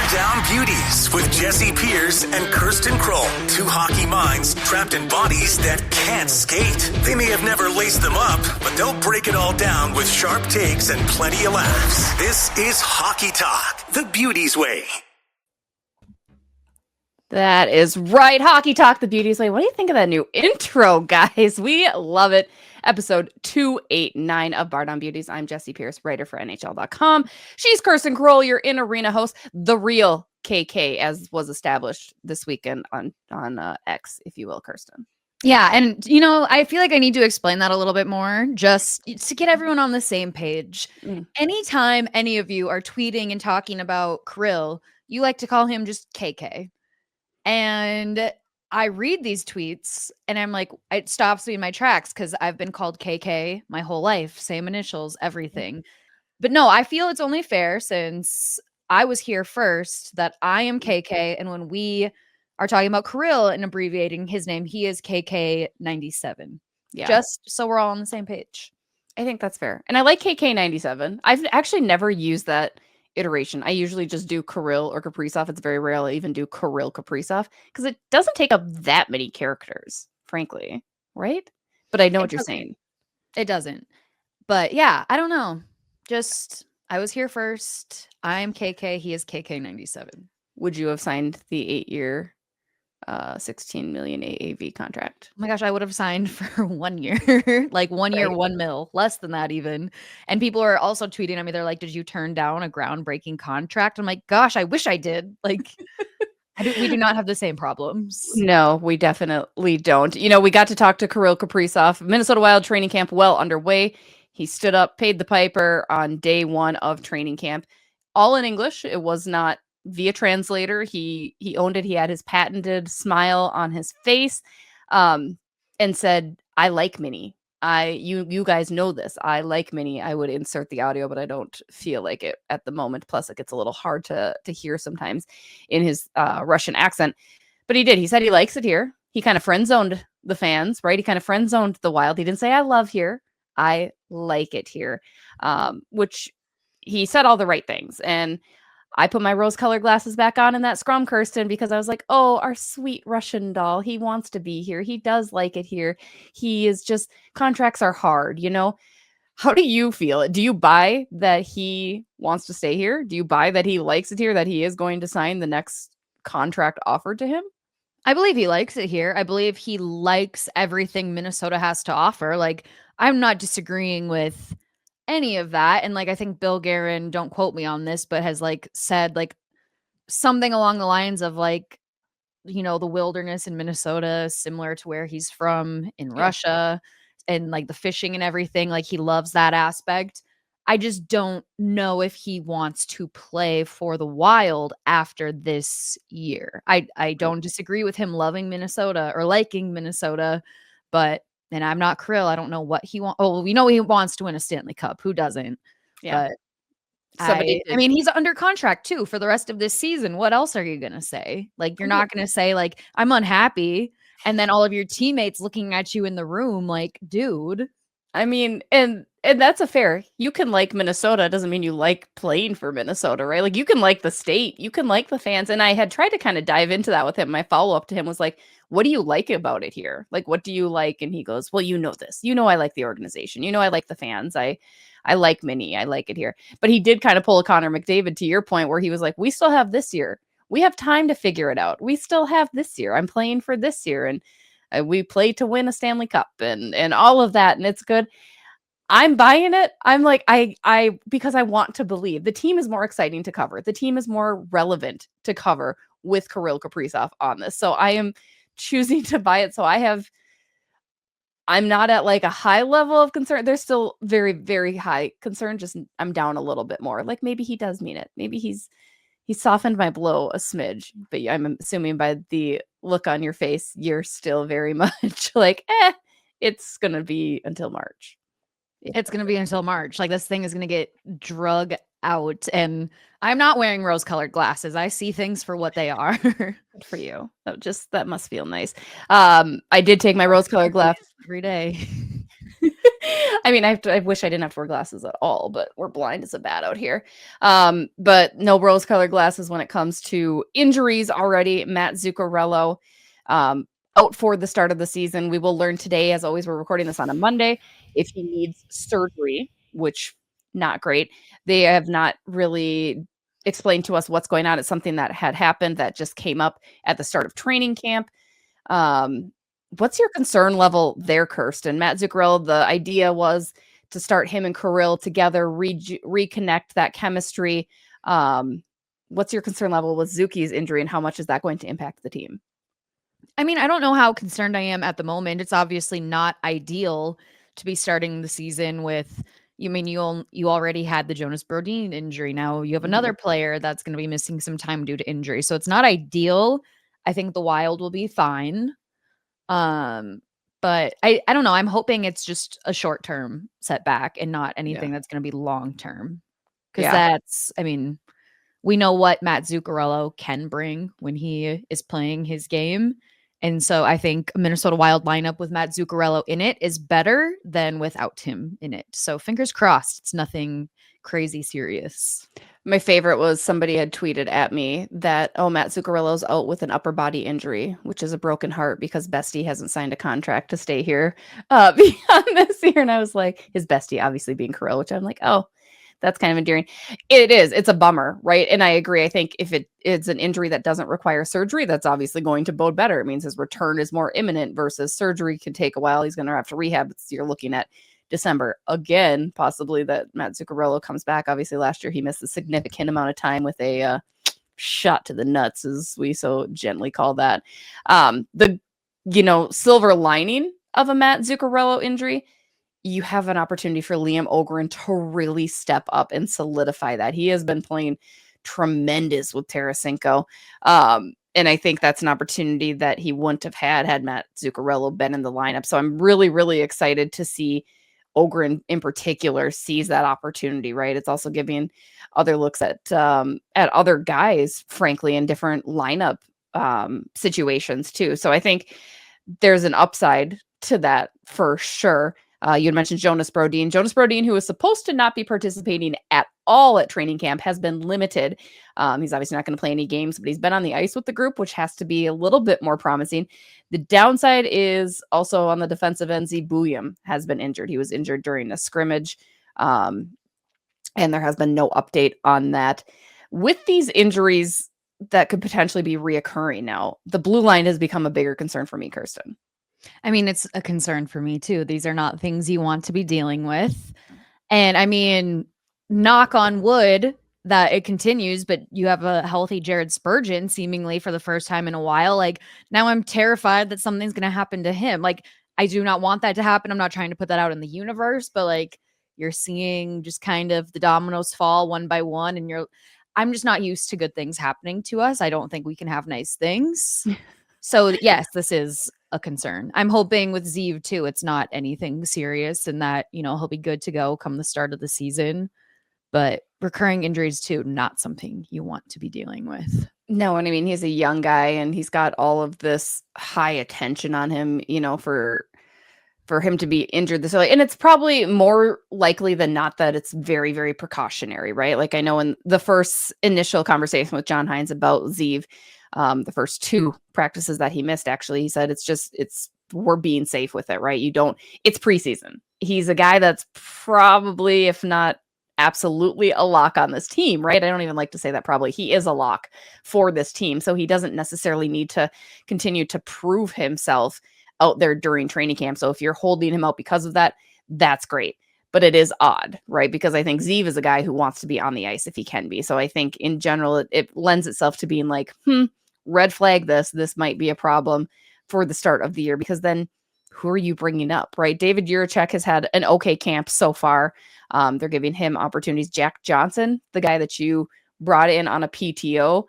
Bardown Beauties with Jesse Pierce and Kirsten Kroll. Two hockey minds trapped in bodies that can't skate. They may have never laced them up, but they'll break it all down with sharp takes and plenty of laughs. This is Hockey Talk, the Beauties way. That is right. Hockey Talk, the Beauties way. What do you think of that new intro, guys? We love it. Episode 289 of Bardown Beauties. I'm Jesse Pierce, writer for NHL.com. She's Kirsten Kroll, your in-arena host, the real KK, as was established this weekend on X, if you will, Kirsten. Yeah, and I feel like I need to explain that a little bit more just to get everyone on the same page. Anytime any of you are tweeting and talking about Kirill, you like to call him just KK. And I read these tweets and I'm like, it stops me in my tracks because I've been called KK my whole life, same initials, everything. But no, I feel it's only fair since I was here first that I am KK. And when we are talking about Kirill and abbreviating his name, he is KK97. Yeah. Just so we're all on the same page. I think that's fair. And I like KK97. I've actually never used that iteration. I usually just do Kirill or Kaprizov. It's very rare I'll even do Kirill Kaprizov because it doesn't take up that many characters, frankly, right? But I know what you're saying. It doesn't. But yeah, I don't know. Just I was here first. I'm KK. He is KK97. Would you have signed the 8-year 16 million AAV contract? Oh my gosh, I would have signed for 1 year, like 1 year, 1 mil, less than that even. And people are also tweeting at me. They're like, did you turn down a groundbreaking contract? I'm like, gosh, I wish I did. Like, we do not have the same problems. No, we definitely don't. We got to talk to Kirill Kaprizov. Minnesota Wild training camp well underway. He stood up, paid the piper on day 1 of training camp. All in English. It was not via translator. He owned it. He had his patented smile on his face, and said, I like Mini. You guys know this. I like Mini. I would insert the audio, but I don't feel like it at the moment. Plus, it gets a little hard to hear sometimes in his Russian accent. But he did. He said he likes it here. He kind of friend-zoned the fans, right? He kind of friend-zoned the Wild. He didn't say, I love here. I like it here, which he said all the right things. And I put my rose-colored glasses back on in that scrum, Kirsten, because I was like, oh, our sweet Russian doll. He wants to be here. He does like it here. He is just, contracts are hard, How do you feel? Do you buy that he wants to stay here? Do you buy that he likes it here, that he is going to sign the next contract offered to him? I believe he likes it here. I believe he likes everything Minnesota has to offer. Like, I'm not disagreeing with any of that. And I think Bill Guerin, don't quote me on this, but has said something along the lines of the wilderness in Minnesota, similar to where he's from in Russia, and the fishing and everything. He loves that aspect. I just don't know if he wants to play for the Wild after this year. I don't disagree with him loving Minnesota or liking Minnesota, but and I'm not Kirill. I don't know what he wants. Oh, we know he wants to win a Stanley Cup. Who doesn't? Yeah. But I mean, he's under contract too for the rest of this season. What else are you going to say? You're not going to say I'm unhappy. And then all of your teammates looking at you in the room dude. I mean, and that's a fair. You can like Minnesota. Doesn't mean you like playing for Minnesota, right? You can like the state. You can like the fans. And I had tried to kind of dive into that with him. My follow-up to him was what do you like about it here? What do you like? And he goes, well, this. I like the organization. I like the fans. I like Mini. I like it here. But he did kind of pull a Connor McDavid to your point where he was like, we still have this year. We have time to figure it out. We still have this year. I'm playing for this year. And we play to win a Stanley Cup and all of that. And it's good. I'm buying it. I'm because I want to believe the team is more exciting to cover. The team is more relevant to cover with Kirill Kaprizov on this. So I am choosing to buy it. So I'm not at a high level of concern. There's still very, very high concern. Just I'm down a little bit more. Maybe he does mean it. Maybe he's softened my blow a smidge, but I'm assuming by the look on your face, you're still very much it's going to be until March. It's going to be until March. This thing is going to get drug out, and I'm not wearing rose-colored glasses. I see things for what they are. Good for you. That must feel nice. I did take my rose-colored glasses every day. I mean, I wish I didn't have to wear glasses at all, but we're blind as a bat out here. But no rose-colored glasses when it comes to injuries already. Matt Zuccarello, out for the start of the season. We will learn today, as always, we're recording this on a Monday, if he needs surgery, which not great. They have not really explained to us what's going on. It's something that had happened that just came up at the start of training camp. What's your concern level there, Kirsten? Matt Zuccarello, the idea was to start him and Kirill together, reconnect that chemistry. What's your concern level with Zuki's injury, and how much is that going to impact the team? I mean, I don't know how concerned I am at the moment. It's obviously not ideal to be starting the season with. You mean you already had the Jonas Brodin injury. Now you have another player that's going to be missing some time due to injury. So it's not ideal. I think the Wild will be fine. But I don't know. I'm hoping it's just a short-term setback and not anything that's going to be long-term. Because that's, I mean, we know what Matt Zuccarello can bring when he is playing his game. And so I think a Minnesota Wild lineup with Matt Zuccarello in it is better than without him in it. So fingers crossed, it's nothing crazy serious. My favorite was somebody had tweeted at me that, Matt Zuccarello's out with an upper body injury, which is a broken heart because bestie hasn't signed a contract to stay here beyond this year. And I was like, his bestie obviously being Kirill, which I'm like, oh, that's kind of endearing. It is. It's a bummer, right? And I agree. I think if it's an injury that doesn't require surgery, that's obviously going to bode better. It means his return is more imminent versus surgery can take a while. He's going to have to rehab. So you're looking at December again, possibly that Matt Zuccarello comes back. Obviously, last year he missed a significant amount of time with a shot to the nuts, as we so gently call that. The silver lining of a Matt Zuccarello injury, you have an opportunity for Liam Ohgren to really step up and solidify that. He has been playing tremendous with Tarasenko. And I think that's an opportunity that he wouldn't have had Matt Zuccarello been in the lineup. So I'm really, really excited to see Ohgren in particular sees that opportunity, right? It's also giving other looks at other guys, frankly, in different lineup situations too. So I think there's an upside to that for sure. You had mentioned Jonas Brodin. Jonas Brodin, who was supposed to not be participating at all at training camp, has been limited. He's obviously not going to play any games, but he's been on the ice with the group, which has to be a little bit more promising. The downside is also on the defensive end. Bouillon has been injured. He was injured during a scrimmage, and there has been no update on that. With these injuries that could potentially be reoccurring now, the blue line has become a bigger concern for me, Kirsten. I mean, it's a concern for me too. These are not things you want to be dealing with. And I mean, knock on wood that it continues, but you have a healthy Jared Spurgeon seemingly for the first time in a while. Like, now I'm terrified that something's going to happen to him. Like, I do not want that to happen. I'm not trying to put that out in the universe, but like, you're seeing just kind of the dominoes fall one by one, and I'm just not used to good things happening to us. I don't think we can have nice things. So yes, this is a concern. I'm hoping with Zeev too, it's not anything serious and that, he'll be good to go come the start of the season. But recurring injuries too, not something you want to be dealing with. No, and I mean, he's a young guy and he's got all of this high attention on him, for him to be injured this early. And it's probably more likely than not that it's very, very precautionary, right? Like, I know in the first initial conversation with John Hines about Zeev, the first 2 practices that he missed, actually, he said we're being safe with it, right? It's preseason. He's a guy that's probably, if not absolutely, a lock on this team, right? I don't even like to say that probably. He is a lock for this team. So he doesn't necessarily need to continue to prove himself out there during training camp. So if you're holding him out because of that, that's great. But it is odd, right? Because I think Zeev is a guy who wants to be on the ice if he can be. So I think in general, it lends itself to being like, red flag this. This might be a problem for the start of the year, because then who are you bringing up, right? David Jiricek has had an okay camp so far. They're giving him opportunities. Jack Johnson, the guy that you brought in on a PTO,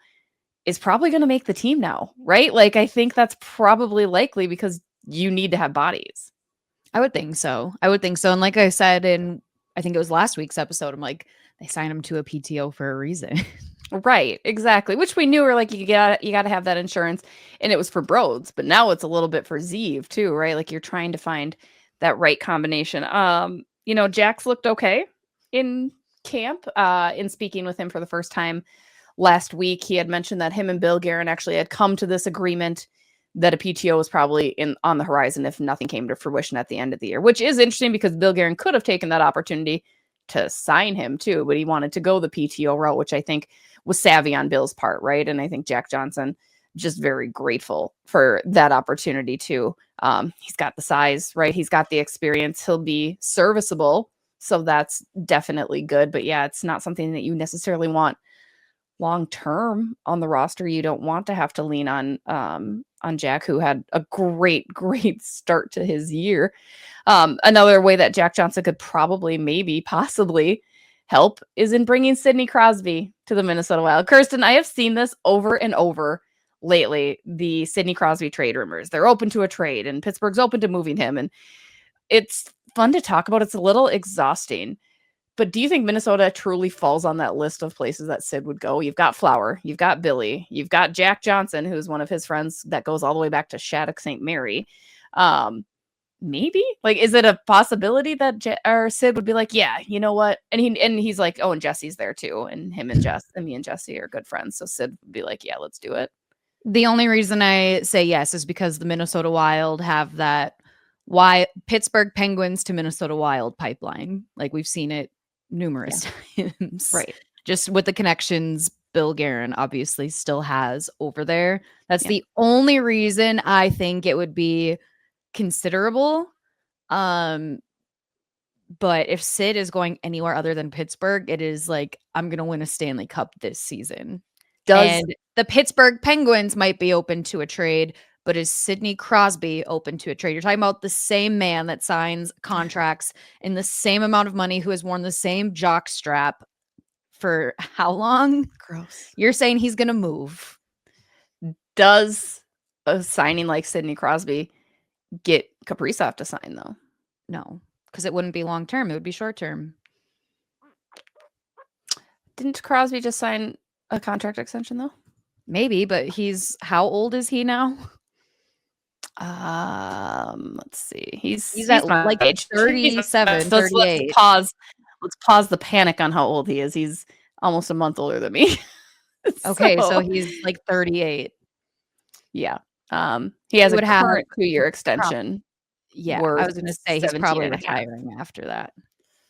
is probably going to make the team now, right? Like, I think that's probably likely because you need to have bodies. I would think so. And like I said I think it was last week's episode, I'm like, they signed him to a PTO for a reason. Right, exactly. Which we knew, were like, you got to have that insurance, and it was for Broads, but now it's a little bit for Zeev too, right? Like, you're trying to find right combination. Jack's looked okay in camp. In speaking with him for the first time last week, he had mentioned that him and Bill Guerin actually had come to this agreement that a PTO was probably on the horizon if nothing came to fruition at the end of the year, which is interesting because Bill Guerin could have taken that opportunity to sign him too, but he wanted to go the PTO route, which I think was savvy on Bill's part, right? And I think Jack Johnson just very grateful for that opportunity too. He's got the size, right? He's got the experience. He'll be serviceable, so that's definitely good. But yeah, it's not something that you necessarily want long term on the roster. You don't want to have to lean on Jack, who had a great start to his year. Another way that Jack Johnson could probably, possibly help is in bringing Sidney Crosby to the Minnesota Wild. Kirsten, I have seen this over and over lately, the Sidney Crosby trade rumors. They're open to a trade, and Pittsburgh's open to moving him, and it's fun to talk about. It's a little exhausting. But do you think Minnesota truly falls on that list of places that Sid would go? You've got Flower, you've got Billy, you've got Jack Johnson, who's one of his friends that goes all the way back to Shattuck St. Mary. Maybe, like, is it a possibility that Sid would be like, yeah, you know what? And he's like, oh, and Jesse's there too, and him and Jess and me and Jesse are good friends. So Sid would be like, yeah, let's do it. The only reason I say yes is because the Minnesota Wild have that Pittsburgh Penguins to Minnesota Wild pipeline. Like, we've seen it numerous times. Right. Just with the connections Bill Guerin obviously still has over there. That's the only reason I think it would be considerable. But if Sid is going anywhere other than Pittsburgh, it is like, I'm gonna win a Stanley Cup this season. And the Pittsburgh Penguins might be open to a trade, but is Sidney Crosby open to a trade? You're talking about the same man that signs contracts in the same amount of money, who has worn the same jock strap for how long? Gross. You're saying he's going to move. Does a signing like Sidney Crosby get Kaprizov to sign, though? No, because it wouldn't be long term. It would be short term. Didn't Crosby just sign a contract extension, though? Maybe, but how old is he now? Let's see. He's at my like age. 37, 38. Let's pause the panic on how old he is. He's almost a month older than me. Okay, so he's like 38. Yeah. He has a current 2-year extension. Yeah, I was going to say he's probably retiring after that.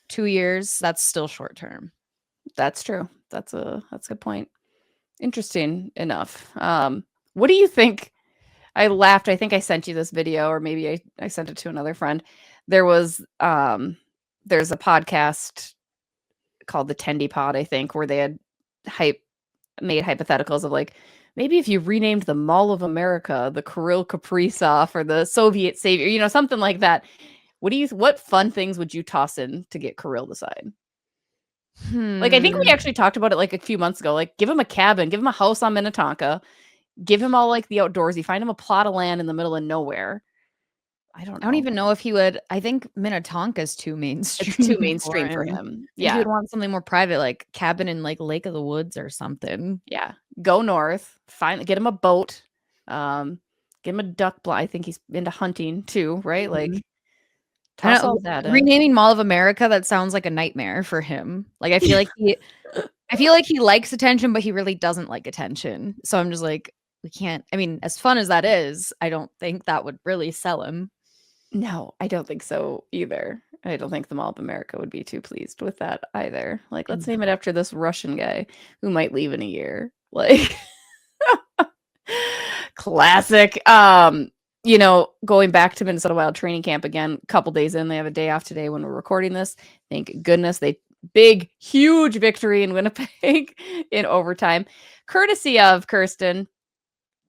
2 years, that's still short term. That's true. That's a good point. Interesting enough. What do you think? I laughed. I think I sent you this video, or maybe I sent it to another friend. There's a podcast called the Tendy Pod, I think, where they had made hypotheticals of, like, maybe if you renamed the Mall of America the Kirill Kaprizov or the Soviet Savior, something like that. What fun things would you toss in to get Kirill to sign? Like, I think we actually talked about it like a few months ago. Like, give him a cabin, give him a house on Minnetonka, give him all like the outdoorsy, find him a plot of land in the middle of nowhere. I don't even know if he would. I think Minnetonka's too mainstream. It's too mainstream for him. Yeah. He would want something more private, like cabin in like Lake of the Woods or something. Yeah. Go north, get him a boat, get him a duck blind. I think he's into hunting too, right? Mm-hmm. Like, toss all that in. Renaming Mall of America, that sounds like a nightmare for him. Like, I feel like he likes attention, but he really doesn't like attention. So I'm just like, we can't. I mean, as fun as that is, I don't think that would really sell him. No, I don't think so either. I don't think the Mall of America would be too pleased with that either. Like, let's name it after this Russian guy who might leave in a year. Like, classic. Going back to Minnesota Wild training camp again, a couple days in, they have a day off today when we're recording this. Thank goodness. Huge victory in Winnipeg in overtime, courtesy of Kirsten,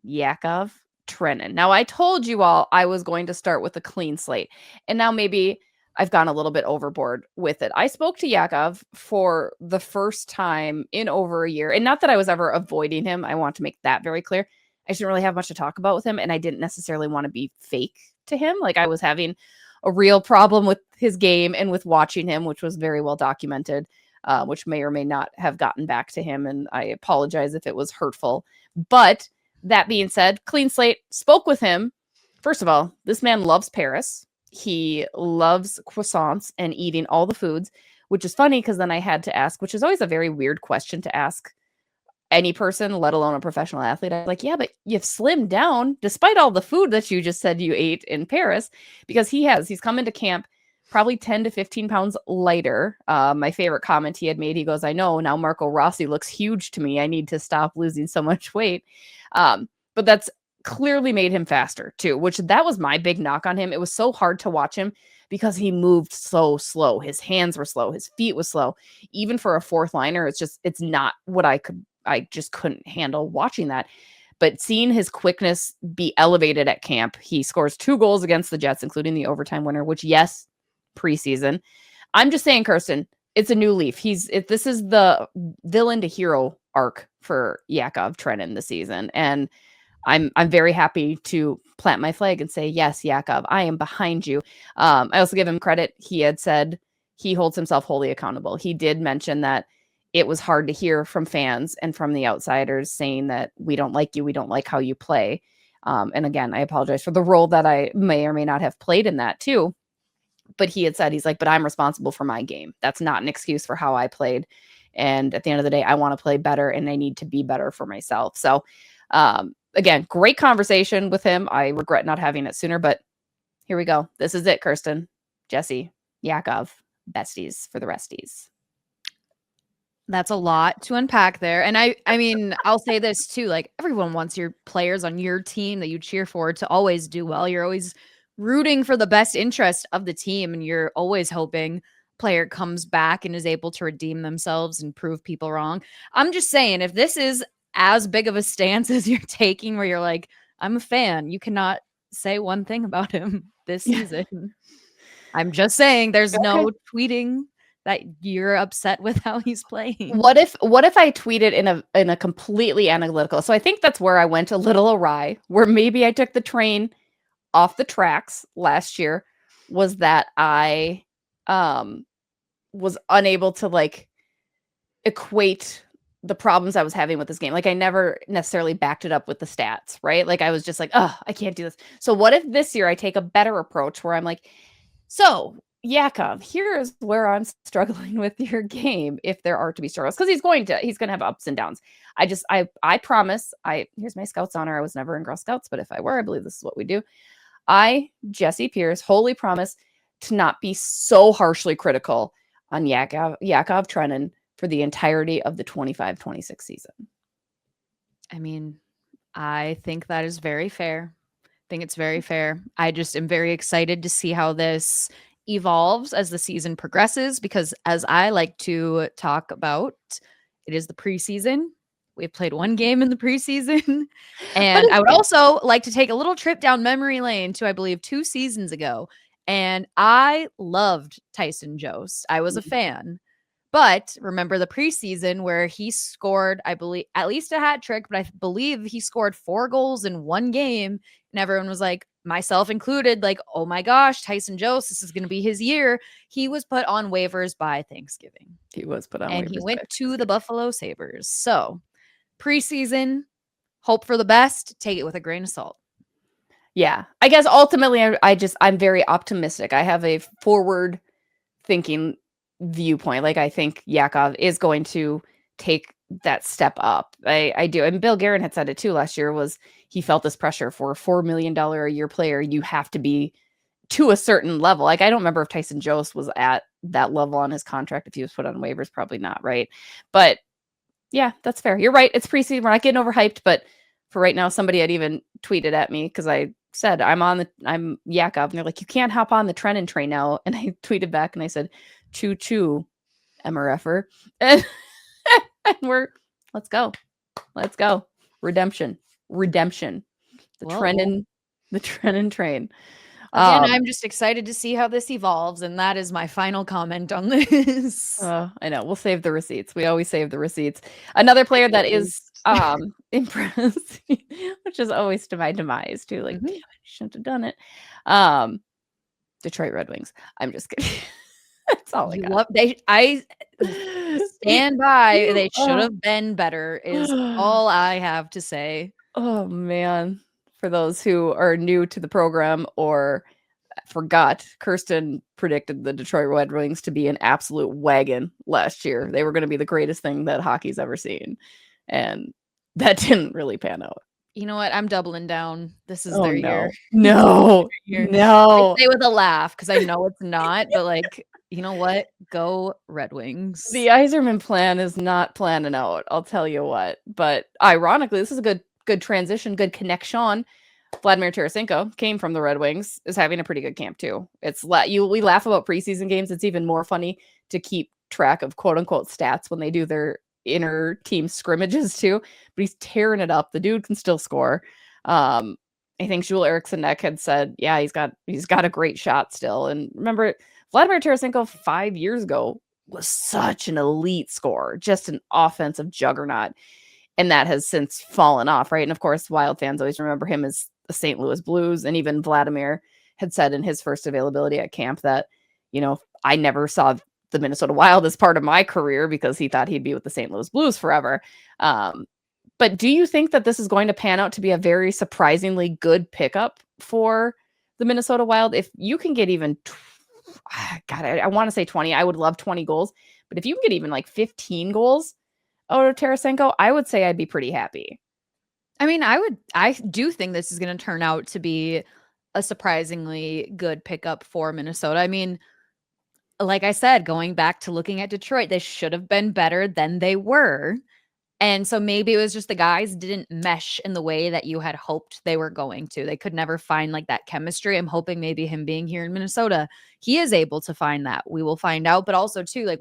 Yakov Trenin. Now, I told you all I was going to start with a clean slate, and now maybe I've gone a little bit overboard with it. I spoke to Yakov for the first time in over a year, and not that I was ever avoiding him. I want to make that very clear. I didn't really have much to talk about with him, and I didn't necessarily want to be fake to him. Like, I was having a real problem with his game and with watching him, which was very well documented, which may or may not have gotten back to him, and I apologize if it was hurtful. But that being said, clean slate, spoke with him. First of all, this man loves Paris. He loves croissants and eating all the foods, which is funny because then I had to ask, which is always a very weird question to ask any person, let alone a professional athlete. I was like, yeah, but you've slimmed down despite all the food that you just said you ate in Paris, because he's come into camp probably 10 to 15 pounds lighter. My favorite comment he had made, he goes, I know now Marco Rossi looks huge to me. I need to stop losing so much weight. But that's clearly made him faster too, which that was my big knock on him. It was so hard to watch him because he moved so slow. His hands were slow. His feet was slow. Even for a fourth liner, it's not what I just couldn't handle watching that. But seeing his quickness be elevated at camp, he scores 2 goals against the Jets, including the overtime winner, which, yes, preseason. I'm just saying, Kirsten, it's a new leaf. This is the villain to hero arc for Yakov Trenin this season. And I'm very happy to plant my flag and say, yes, Yakov, I am behind you. I also give him credit. He had said he holds himself wholly accountable. He did mention that it was hard to hear from fans and from the outsiders saying that we don't like you, we don't like how you play. And again, I apologize for the role that I may or may not have played in that too. But he had said, he's like, but I'm responsible for my game. That's not an excuse for how I played. And at the end of the day, I want to play better and I need to be better for myself. So again, great conversation with him. I regret not having it sooner, but here we go. This is it, Kirsten, Jesse, Yakov, besties for the resties. That's a lot to unpack there. And I mean, I'll say this too, like everyone wants your players on your team that you cheer for to always do well. You're always rooting for the best interest of the team and you're always hoping player comes back and is able to redeem themselves and prove people wrong. I'm just saying, if this is as big of a stance as you're taking where you're like, I'm a fan, you cannot say one thing about him this season. I'm just saying there's no tweeting that you're upset with how he's playing. What if I tweeted in a completely analytical? So I think that's where I went a little awry, where maybe I took the train off the tracks last year, was that I was unable to like equate the problems I was having with this game. Like I never necessarily backed it up with the stats, right? Like I was just like, oh, I can't do this. So what if this year I take a better approach where I'm like, so Yakov, here's where I'm struggling with your game if there are to be struggles, because he's going to have ups and downs. I promise, here's my Scouts honor. I was never in Girl Scouts, but if I were, I believe this is what we do. I, Jesse Pierce, wholly promise to not be so harshly critical on Yakov Trenin for the entirety of the 25-26 season. I mean, I think that is very fair. I think it's very fair. I just am very excited to see how this evolves as the season progresses, because as I like to talk about, it is the preseason. We've played one game in the preseason. And I would also like to take a little trip down memory lane to, I believe, 2 seasons ago. And I loved Tyson Jost. I was a fan. But remember the preseason where he scored, I believe, at least a hat trick, but I believe he scored 4 goals in one game. And everyone was like, myself included, like, oh my gosh, Tyson Jost, this is going to be his year. He was put on waivers by Thanksgiving. He was put on and waivers. He went to the Buffalo Sabres. So preseason, hope for the best, take it with a grain of salt. Yeah. I guess ultimately I'm very optimistic. I have a forward thinking viewpoint. Like I think Yakov is going to take that step up. I do. And Bill Guerin had said it too last year, was he felt this pressure for a $4 million a year player. You have to be to a certain level. Like I don't remember if Tyson Jost was at that level on his contract. If he was put on waivers, probably not. Right. But yeah, that's fair. You're right. It's preseason. We're not getting overhyped, but for right now, somebody had even tweeted at me because I said, I'm Yakov. And they're like, you can't hop on the Trenin train now. And I tweeted back and I said, choo choo, MRFer. And let's go. Redemption. The Trenin train. Again, I'm just excited to see how this evolves, and that is my final comment on this. I know. We'll save the receipts. We always save the receipts. Another player that is impressed, which is always to my demise too. Like, damn it, I shouldn't have done it. Detroit Red Wings. I'm just kidding. That's all I got. I stand by. They should have been better, is all I have to say. Oh man. For those who are new to the program or forgot, Kirsten predicted the Detroit Red Wings to be an absolute wagon last year. They were going to be the greatest thing that hockey's ever seen. And that didn't really pan out. You know what? I'm doubling down. This is Oh, their no. year. No. Year. No. I say with a laugh because I know it's not, but like, you know what? Go Red Wings. The Yzerman plan is not planning out. I'll tell you what. But ironically, this is a good transition, good connection. Vladimir Tarasenko came from the Red Wings, is having a pretty good camp too. We laugh about preseason games. It's even more funny to keep track of quote unquote stats when they do their inner team scrimmages too. But he's tearing it up. The dude can still score. I think Joel Eriksson Ek had said, yeah, he's got a great shot still. And remember, Vladimir Tarasenko 5 years ago was such an elite scorer, just an offensive juggernaut. And that has since fallen off, right? And of course, Wild fans always remember him as the St. Louis Blues. And even Vladimir had said in his first availability at camp that, I never saw the Minnesota Wild as part of my career because he thought he'd be with the St. Louis Blues forever. But do you think that this is going to pan out to be a very surprisingly good pickup for the Minnesota Wild? If you can get even, I want to say 20. I would love 20 goals. But if you can get even like 15 goals out of Tarasenko, I would say I'd be pretty happy. I mean, I do think this is going to turn out to be a surprisingly good pickup for Minnesota. I mean, like I said, going back to looking at Detroit, they should have been better than they were. And so maybe it was just the guys didn't mesh in the way that you had hoped they were going to. They could never find like that chemistry. I'm hoping maybe him being here in Minnesota, he is able to find that. We will find out. But also too, like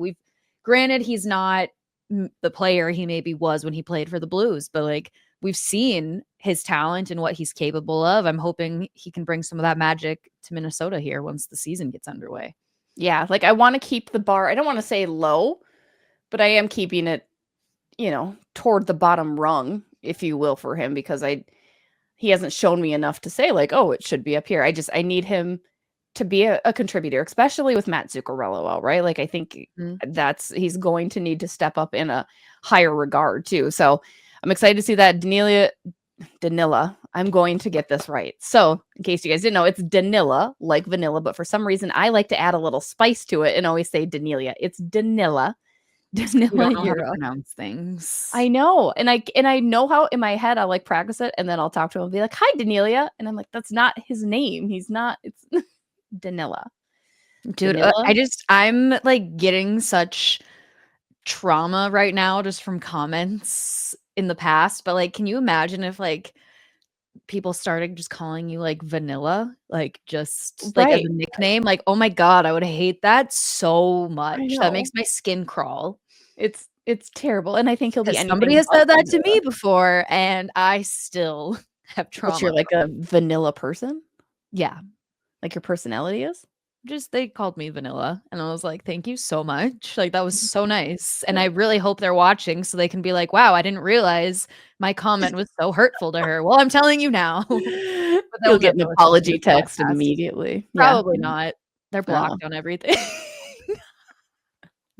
granted, he's not the player he maybe was when he played for the Blues, but like we've seen his talent and what he's capable of. I'm hoping he can bring some of that magic to Minnesota here once the season gets underway. Yeah, like I want to keep the bar. I don't want to say low, but I am keeping it, toward the bottom rung, if you will, for him, because he hasn't shown me enough to say like, oh, it should be up here. I need him to be a contributor, especially with Matt Zuccarello out, right? Like I think he's going to need to step up in a higher regard too. So I'm excited to see that. Danila, I'm going to get this right. So in case you guys didn't know, it's Danila, like vanilla, but for some reason I like to add a little spice to it and always say Danila. It's Danila. You don't know how to pronounce things. I know. And I know how in my head I'll like practice it and then I'll talk to him and be like, hi, Danilia. And I'm like, that's not his name. He's not, it's Danila. Dude, I'm like getting such trauma right now just from comments in the past. But like, can you imagine if like people started just calling you like vanilla, like just like as a nickname? Like, oh my God, I would hate that so much. That makes my skin crawl. It's terrible. And I think he'll be anything. Somebody has said that to me before, and I still have trauma. But you're like a vanilla person? Yeah. Like your personality is? Just they called me vanilla, and I was like, thank you so much. Like that was so nice. And I really hope they're watching so they can be like, wow, I didn't realize my comment was so hurtful to her. Well, I'm telling you now. You'll get an apology text immediately. Probably not. They're blocked on everything.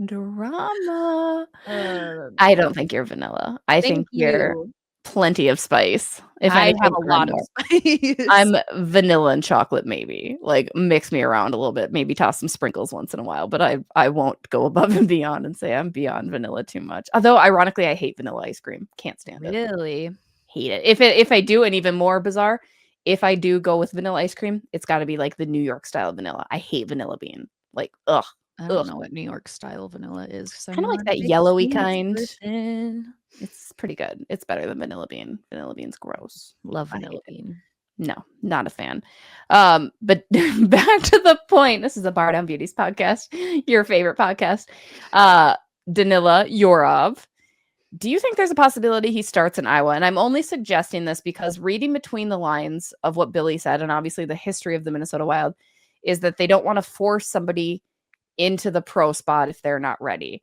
Drama. I don't think you're vanilla. I think you're plenty of spice. If I have a lot of spice. I'm vanilla and chocolate, maybe. Like mix me around a little bit, maybe toss some sprinkles once in a while, but I won't go above and beyond and say I'm beyond vanilla too much. Although ironically, I hate vanilla ice cream. Can't stand it. Really? Hate it. If I do, and even more bizarre, if I do go with vanilla ice cream, it's got to be like the New York style vanilla. I hate vanilla bean. Like, ugh. I don't know what New York style vanilla is. Kind of like that yellowy kind. It's pretty good. It's better than vanilla bean. Vanilla bean's gross. Love vanilla bean. No, not a fan. But back to the point. This is a Bardown Beauties podcast, your favorite podcast. Danila Yurov. Do you think there's a possibility he starts in Iowa? And I'm only suggesting this because reading between the lines of what Billy said, and obviously the history of the Minnesota Wild, is that they don't want to force somebody into the pro spot if they're not ready.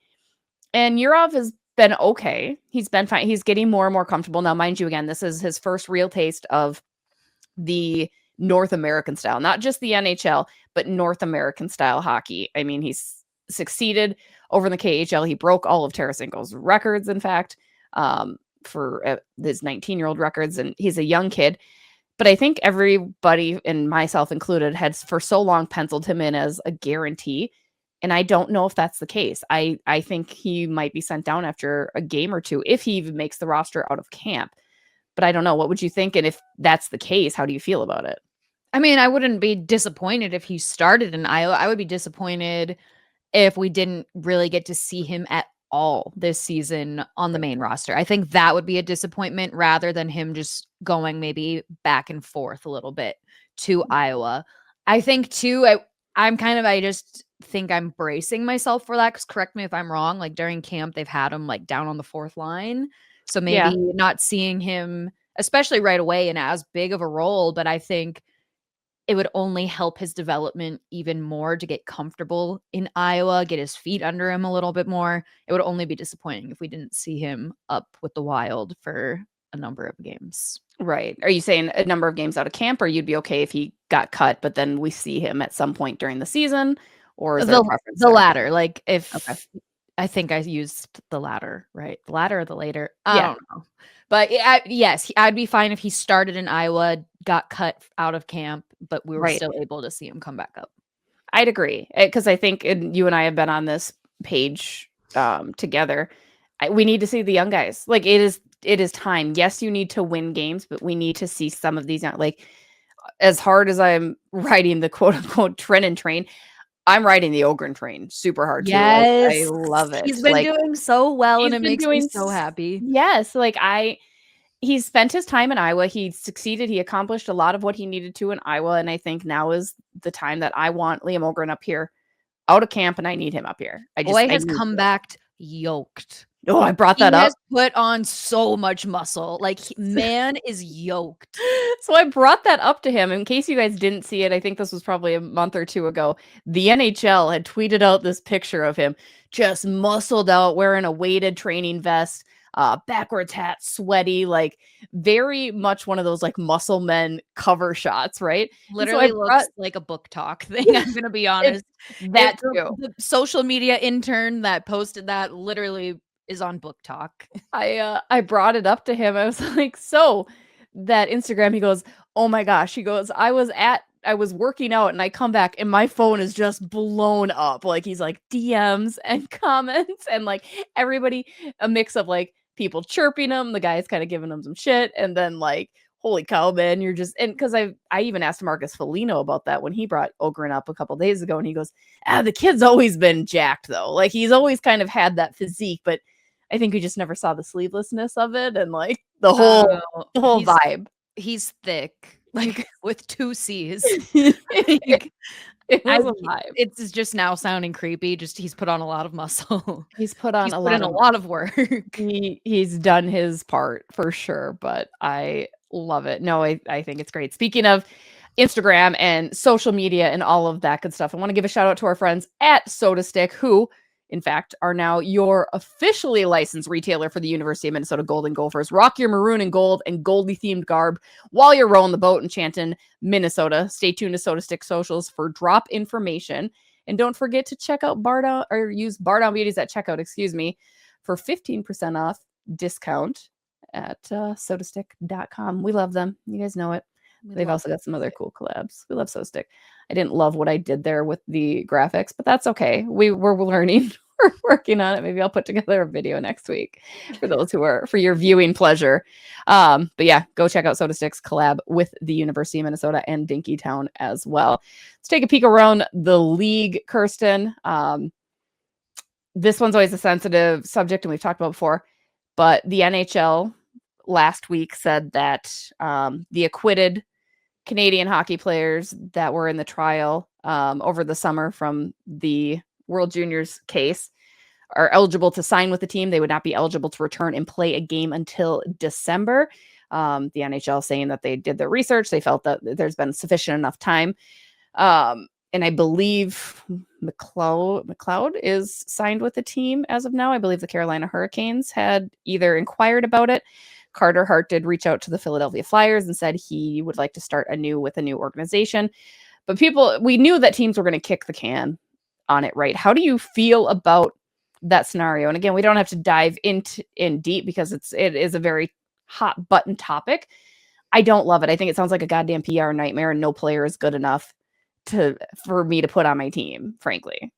And Yurov has been okay. He's been fine. He's getting more and more comfortable. Now, mind you, again, this is his first real taste of the North American style, not just the NHL, but North American style hockey. I mean, he's succeeded over in the KHL. He broke all of Tarasenko's records, in fact, for his 19-year-old records. And he's a young kid. But I think everybody, and myself included, had for so long penciled him in as a guarantee. And I don't know if that's the case. I think he might be sent down after a game or two if he even makes the roster out of camp. But I don't know. What would you think? And if that's the case, how do you feel about it? I mean, I wouldn't be disappointed if he started in Iowa. I would be disappointed if we didn't really get to see him at all this season on the main roster. I think that would be a disappointment rather than him just going maybe back and forth a little bit to Iowa. I think too, I just think I'm bracing myself for that, because correct me if I'm wrong, like during camp, they've had him like down on the fourth line. So maybe Yeah. not seeing him, especially right away, in as big of a role, but I think it would only help his development even more to get comfortable in Iowa, get his feet under him a little bit more. It would only be disappointing if we didn't see him up with the Wild for a number of games. Right. Are you saying a number of games out of camp, or you'd be okay if he got cut, but then we see him at some point during the season? Or is there a preference The there? latter, like if Okay. I think I used the latter, right? The latter or the later? I Yeah. don't know. But yes, I'd be fine if he started in Iowa, got cut out of camp, but we were Right. still able to see him come back up. I'd agree, because I think you and I have been on this page together. We need to see the young guys. Like it is time. Yes, you need to win games, but we need to see some of these young, like as hard as I'm riding the quote unquote Trenin train, I'm riding the Ohgren train super hard too. Like, I Yes. love it. He's been Like doing so well, and he's it been makes me doing so happy. yes, like he's spent his time in Iowa. He succeeded. He accomplished a lot of what he needed to in Iowa. And I think now is the time that I want Liam Ohgren up here out of camp, and I need him up here. Boy I has need come to. back yoked. Oh, I brought He that up. has put on so much muscle. Like, man is yoked. So I brought that up to him. In case you guys didn't see it, I think this was probably a month or two ago. The NHL had tweeted out this picture of him just muscled out, wearing a weighted training vest, backwards hat, sweaty, like very much one of those like muscle men cover shots, right? Literally looks like a book talk thing, I'm gonna be honest. That too. The social media intern that posted that literally is on book talk. I brought it up to him. I was like, so that Instagram, he goes, oh my gosh. He goes, I was working out and I come back and my phone is just blown up. Like he's like DMs and comments and like everybody, a mix of like people chirping him, the guy's kind of giving him some shit, and then like, holy cow, man, you're just, and because I even asked Marcus Foligno about that when he brought Ogren up a couple days ago, and he goes, the kid's always been jacked though. Like he's always kind of had that physique, but I think we just never saw the sleevelessness of it and like the whole vibe. He's thick, like with 2 C's. It was a vibe. It's just now sounding creepy. Just he's put on a lot of muscle. He's put on a lot of work. He's done his part for sure, but I love it. No, I think it's great. Speaking of Instagram and social media and all of that good stuff, I want to give a shout out to our friends at SotaStick, who in fact, are now your officially licensed retailer for the University of Minnesota Golden Gophers. Rock your maroon and gold and Goldie themed garb while you're rowing the boat in Chanton, Minnesota. Stay tuned to SotaStick socials for drop information. And don't forget to check out Bardown, or use Bardown Beauties at checkout, for 15% off discount at sotastick.com. We love them. You guys know it. They've also got some other cool collabs. We love SoStick. I didn't love what I did there with the graphics, but that's okay. We're learning. We're working on it. Maybe I'll put together a video next week for those who are for your viewing pleasure. But yeah, go check out SotaStick's collab with the University of Minnesota and Dinkytown as well. Let's take a peek around the league, Kirsten. This one's always a sensitive subject, and we've talked about before, but the NHL last week said that the acquitted Canadian hockey players that were in the trial over the summer from the World Juniors case are eligible to sign with the team. They would not be eligible to return and play a game until December. The NHL saying that they did their research. They felt that there's been sufficient enough time. And I believe McLeod is signed with the team as of now. I believe the Carolina Hurricanes had either inquired about it. Carter Hart did reach out to the Philadelphia Flyers and said he would like to start anew with a new organization. But we knew that teams were going to kick the can on it, right? How do you feel about that scenario? And again, we don't have to dive in deep because it is a very hot button topic. I don't love it. I think it sounds like a goddamn PR nightmare, and no player is good enough for me to put on my team, frankly.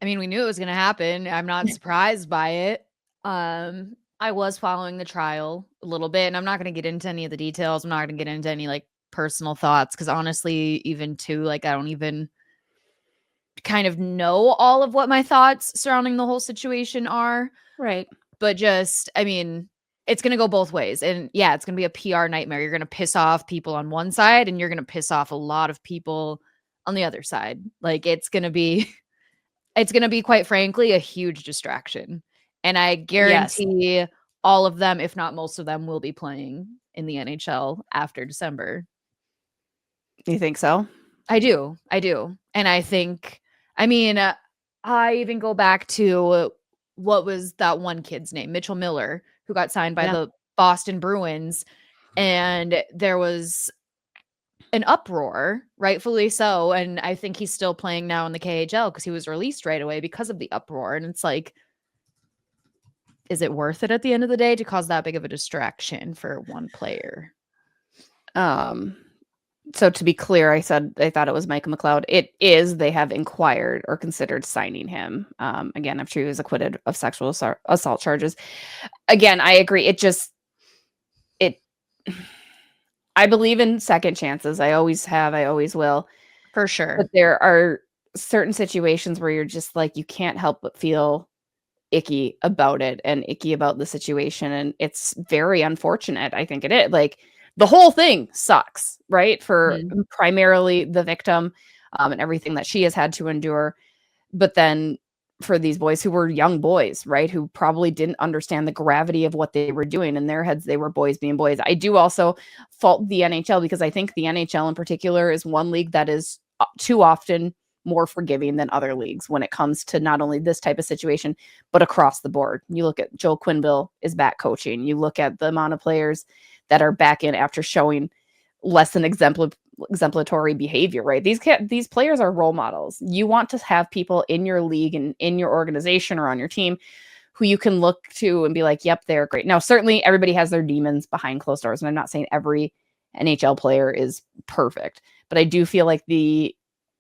I mean, we knew it was going to happen. I'm not surprised by it. I was following the trial a little bit, and I'm not going to get into any of the details. I'm not going to get into any like personal thoughts because honestly, even too, like I don't even kind of know all of what my thoughts surrounding the whole situation are. Right. But just, I mean, it's going to go both ways. And yeah, it's going to be a PR nightmare. You're going to piss off people on one side and you're going to piss off a lot of people on the other side. Like it's going to be quite frankly a huge distraction. And I guarantee all of them, if not most of them, will be playing in the NHL after December. You think so? I do. And I think, I mean, I even go back to what was that one kid's name? Mitchell Miller, who got signed by the Boston Bruins. And there was an uproar, rightfully so. And I think he's still playing now in the KHL because he was released right away because of the uproar. And it's like, is it worth it at the end of the day to cause that big of a distraction for one player? So to be clear, I said I thought it was Michael McLeod. It is. They have inquired or considered signing him. Again, after he was acquitted of sexual assault charges. Again, I agree. I believe in second chances. I always have. I always will. For sure. But there are certain situations where you're just like, you can't help but feel icky about it and icky about the situation. And it's very unfortunate. I think it is. Like, the whole thing sucks, right? For primarily the victim and everything that she has had to endure. But then for these boys who were young boys, right? Who probably didn't understand the gravity of what they were doing. In their heads, they were boys being boys. I do also fault the NHL because I think the NHL in particular is one league that is too often more forgiving than other leagues when it comes to not only this type of situation, but across the board. You look at Joel Quenneville is back coaching. You look at the amount of players that are back in after showing less than exemplatory behavior, right? These players are role models. You want to have people in your league and in your organization or on your team who you can look to and be like, yep, they're great. Now, certainly everybody has their demons behind closed doors. And I'm not saying every NHL player is perfect, but I do feel like the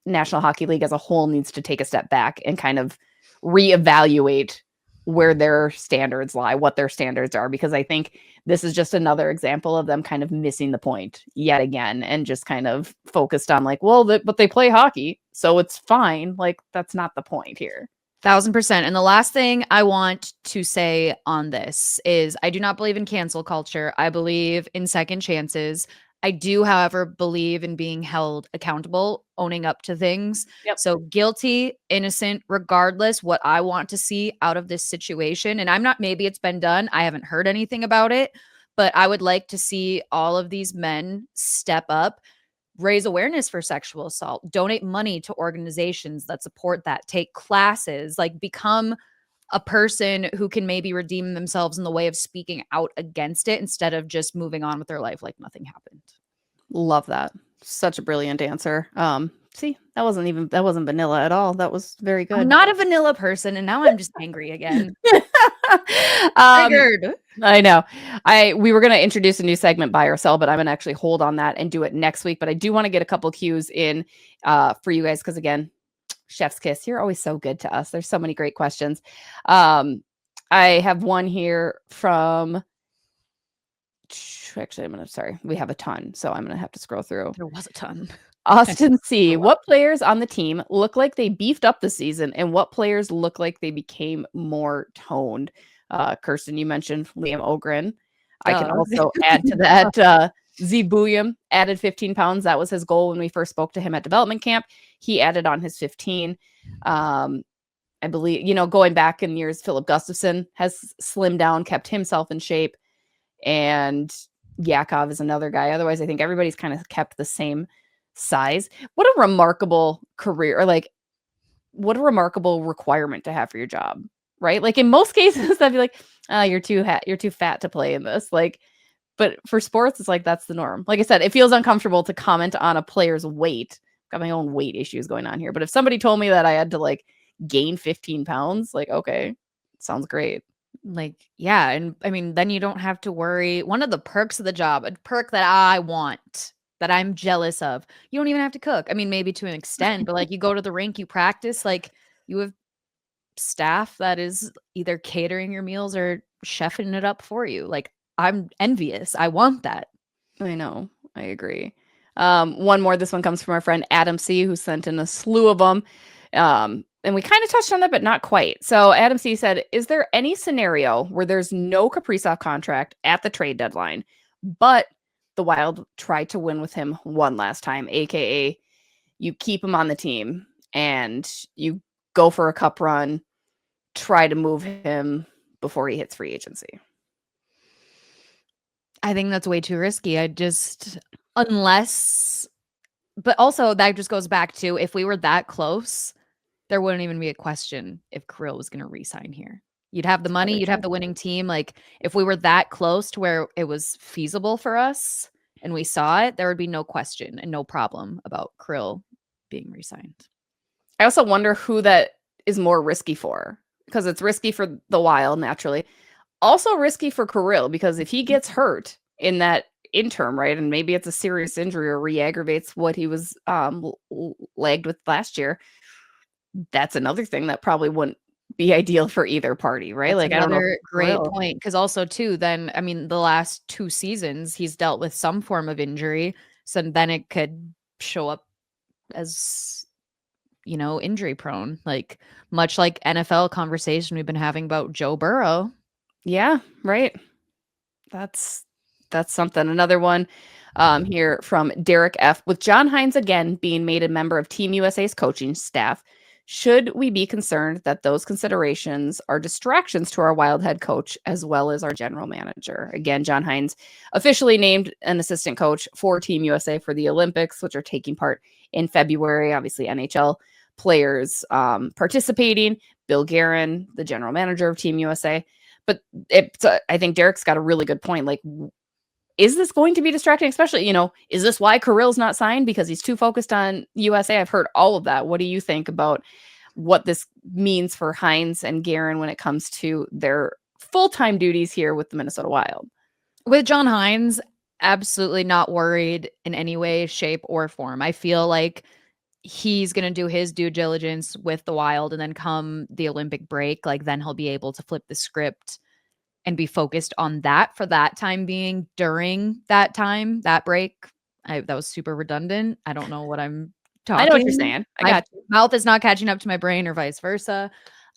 National Hockey League as a whole needs to take a step back and kind of reevaluate where their standards lie, what their standards are, because I think this is just another example of them kind of missing the point yet again and just kind of focused on like, well, but they play hockey, so it's fine. Like, that's not the point here. 1000%. And the last thing I want to say on this is I do not believe in cancel culture. I believe in second chances. I do, however, believe in being held accountable, owning up to things. Yep. So guilty, innocent, regardless, what I want to see out of this situation. And I'm not, maybe it's been done. I haven't heard anything about it, but I would like to see all of these men step up, raise awareness for sexual assault, donate money to organizations that support that, take classes, like become a person who can maybe redeem themselves in the way of speaking out against it instead of just moving on with their life like nothing happened. Love that. Such a brilliant answer. See, that wasn't vanilla at all. That was very good. I'm not a vanilla person, and now I'm just angry again. Triggered. I know. We were going to introduce a new segment, buy or sell, but I'm going to actually hold on that and do it next week. But I do want to get a couple cues in for you guys because, again, chef's kiss. You're always so good to us. There's so many great questions. I have one here from... Actually, we have a ton, so I'm going to have to scroll through. There was a ton. Austin C. What players on the team look like they beefed up the season, and what players look like they became more toned? Kirsten, you mentioned Liam Ohgren. I can also add to that. Z Bouillon added 15 pounds. That was his goal when we first spoke to him at development camp. He added on his 15. I believe, going back in years, Philip Gustafson has slimmed down, kept himself in shape. And Yakov is another guy. Otherwise, I think everybody's kind of kept the same size. What a remarkable career, or like what a remarkable requirement to have for your job, right? Like in most cases, I'd be like, you're too fat to play in this. Like, but for sports, it's like that's the norm. Like I said, it feels uncomfortable to comment on a player's weight. Got my own weight issues going on here. But if somebody told me that I had to like gain 15 pounds, like, okay, sounds great. Like, yeah. And I mean, then you don't have to worry. One of the perks of the job, a perk that I want, that I'm jealous of, you don't even have to cook. I mean, maybe to an extent, but like you go to the rink, you practice, like you have staff that is either catering your meals or chefing it up for you. Like, I'm envious. I want that. I know. I agree. One more. This one comes from our friend Adam C, who sent in a slew of them. And we kind of touched on that, but not quite. So Adam C said, is there any scenario where there's no Kaprizov contract at the trade deadline, but the Wild tried to win with him one last time, aka you keep him on the team and you go for a cup run, try to move him before he hits free agency? I think that's way too risky. Unless, but also that just goes back to, if we were that close, there wouldn't even be a question if Kirill was going to re-sign here. You'd have the money, you'd have the winning team. Like, if we were that close to where it was feasible for us and we saw it, there would be no question and no problem about Kirill being re-signed. I also wonder who that is more risky for, because it's risky for the Wild, naturally. Also risky for Kirill, because if he gets hurt in that interim, right, and maybe it's a serious injury or re-aggravates what he was lagged with last year, that's another thing that probably wouldn't be ideal for either party, right? That's like, I don't know. another great point, because also too, then I mean, the last 2 seasons he's dealt with some form of injury, so then it could show up as, you know, injury prone, like much like NFL conversation we've been having about Joe Burrow. Yeah, right. That's something. Another one here from Derek F. With John Hines again being made a member of Team USA's coaching staff, should we be concerned that those considerations are distractions to our Wild head coach as well as our general manager? Again, John Hines officially named an assistant coach for Team USA for the Olympics, which are taking part in February. Obviously, NHL players participating. Bill Guerin, the general manager of Team USA. But I think Derek's got a really good point. Like, is this going to be distracting? Especially, is this why Kirill's not signed? Because he's too focused on USA? I've heard all of that. What do you think about what this means for Hines and Guerin when it comes to their full-time duties here with the Minnesota Wild? With John Hines, absolutely not worried in any way, shape, or form. I feel like he's going to do his due diligence with the Wild, and then come the Olympic break, like, then he'll be able to flip the script and be focused on that for that time being. During that time, that break, that was super redundant. I don't know what I'm talking. I know what you're saying. I got you. Mouth is not catching up to my brain, or vice versa.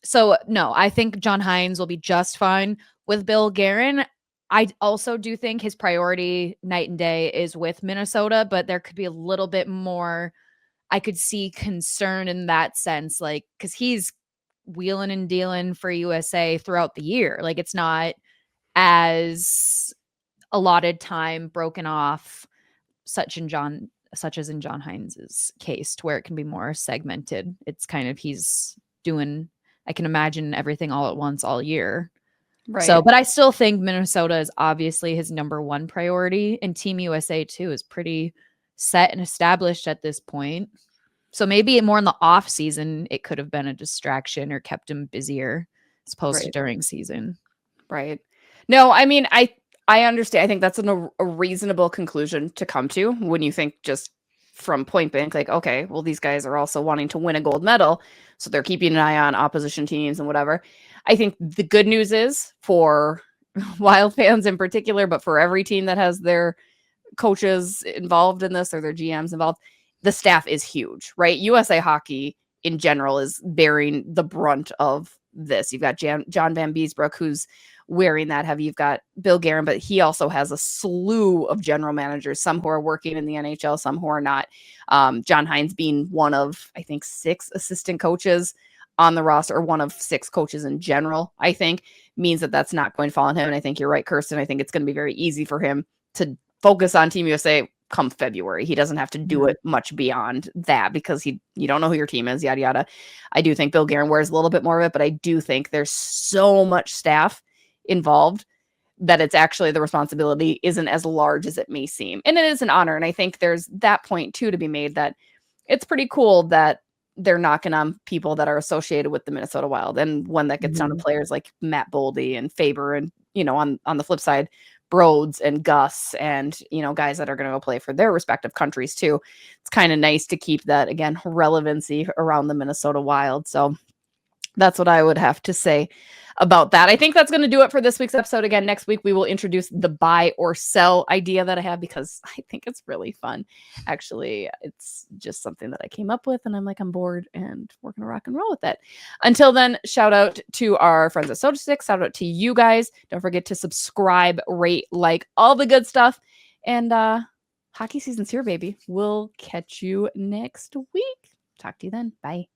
So no, I think John Hines will be just fine. With Bill Guerin, I also do think his priority night and day is with Minnesota, but there could be a little bit more. I could see concern in that sense, like, because he's wheeling and dealing for USA throughout the year. Like, it's not as allotted time broken off, such as in John Hines's case, to where it can be more segmented. It's kind of, he's doing, I can imagine, everything all at once all year. Right. So, but I still think Minnesota is obviously his number one priority, and Team USA too is pretty set and established at this point. So maybe more in the off season, it could have been a distraction or kept him busier as opposed to during season. Right. No, I mean, I understand. I think that's a reasonable conclusion to come to when you think just from point blank, like, okay, well, these guys are also wanting to win a gold medal, so they're keeping an eye on opposition teams and whatever. I think the good news is, for Wild fans in particular, but for every team that has their coaches involved in this or their GMs involved, the staff is huge, right? USA Hockey in general is bearing the brunt of this. You've got John Van Beesbrook, who's wearing that heavy. You've got Bill Guerin, but he also has a slew of general managers, some who are working in the NHL, some who are not. John Hines being one of, I think, 6 assistant coaches on the roster, or one of 6 coaches in general, I think, means that that's not going to fall on him. And I think you're right, Kirsten. I think it's going to be very easy for him to focus on Team USA come February. He doesn't have to do it much beyond that, because you don't know who your team is, yada, yada. I do think Bill Guerin wears a little bit more of it, but I do think there's so much staff involved that it's actually, the responsibility isn't as large as it may seem. And it is an honor. And I think there's that point too to be made, that it's pretty cool that they're knocking on people that are associated with the Minnesota Wild. And when that gets down to players like Matt Boldy and Faber and, on the flip side, Broads and Gus and, guys that are going to go play for their respective countries too. It's kind of nice to keep that, again, relevancy around the Minnesota Wild. So that's what I would have to say about that. I think that's going to do it for this week's episode. Again, next week we will introduce the buy or sell idea that I have because I think it's really fun. Actually, it's just something that I came up with and I'm like, I'm bored and we're going to rock and roll with it. Until then, shout out to our friends at SotaStick. Shout out to you guys. Don't forget to subscribe, rate, like, all the good stuff. And hockey season's here, baby. We'll catch you next week. Talk to you then. Bye.